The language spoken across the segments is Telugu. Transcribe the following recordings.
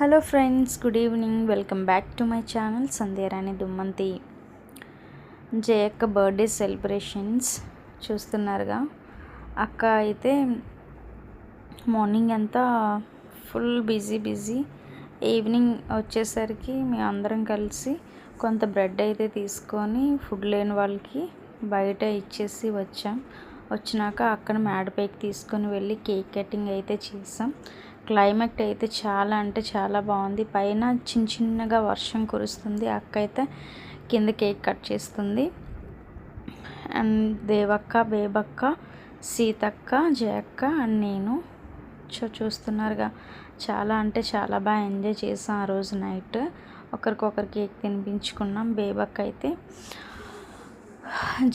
Hello friends, good evening. Welcome back to my channel Sandhyarani Dummanthi. జయక్క బర్త్డే సెలబ్రేషన్స్ చూస్తున్నారుగా. అక్క అయితే మార్నింగ్ అంతా ఫుల్ బిజీ. ఈవినింగ్ వచ్చేసరికి మేము అందరం కలిసి కొంత బ్రెడ్ అయితే తీసుకొని ఫుడ్ లేని వాళ్ళకి బయట ఇచ్చేసి వచ్చినాక అక్కడ మేడపైకి తీసుకొని వెళ్ళి కేక్ కటింగ్ అయితే చేసాం. క్లైమేట్ అయితే చాలా అంటే చాలా బాగుంది. పైన చిన్నగా వర్షం కురుస్తుంది. అక్క అయితే కింద కేక్ కట్ చేస్తుంది. అండ్ దేవక్క, బేబక్క, సీతక్క, జయక్క అండ్ నేను చూస్తున్నారుగా. చాలా అంటే చాలా బాగా ఎంజాయ్ చేసాం. ఆ రోజు నైట్ ఒకరికొకరు కేక్ తినిపించుకున్నాం. బేబక్క అయితే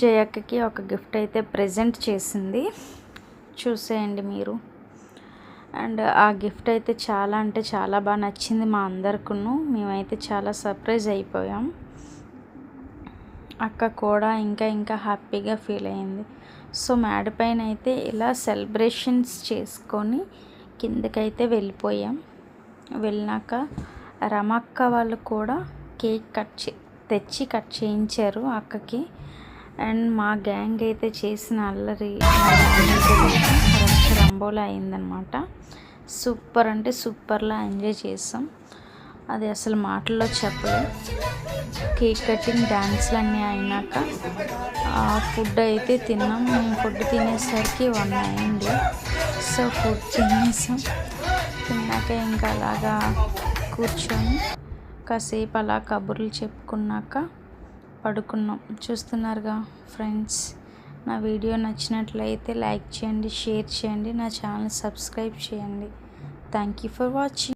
జయక్కకి ఒక గిఫ్ట్ అయితే ప్రజెంట్ చేసింది, చూసేయండి మీరు. అండ్ ఆ గిఫ్ట్ అయితే చాలా అంటే చాలా బాగా నచ్చింది మా అందరికీ. మేమైతే చాలా సర్ప్రైజ్ అయిపోయాం. అక్క కూడా ఇంకా హ్యాపీగా ఫీల్ అయింది. సో మేడపైన అయితే ఇలా సెలబ్రేషన్స్ చేసుకొని కిందకైతే వెళ్ళినాక రమక్క వాళ్ళు కూడా కేక్ తెచ్చి కట్ చేయించారు అక్కకి. అండ్ మా గ్యాంగ్ అయితే చేసిన అల్లరి రంబోలా అయిందనమాట. సూపర్ అంటే సూపర్లా ఎంజాయ్ చేసాం. అది అసలు మాటల్లో చెప్పలేదు. కేక్ కటింగ్, డ్యాన్స్లు అన్నీ అయినాక ఫుడ్ అయితే తిన్నాం. మేము ఫుడ్ తినేసరికి 1 అయింది. సో ఫుడ్ తిన్నాక ఇంకా అలాగా కూర్చొని కాసేపు అలా కబుర్లు చెప్పుకున్నాక పడుకున్నాం. చూస్తున్నారుగా ఫ్రెండ్స్. నా వీడియో నచ్చినట్లయితే లైక్ చేయండి, షేర్ చేయండి, నా ఛానల్ సబ్స్క్రైబ్ చేయండి. Thank you for watching.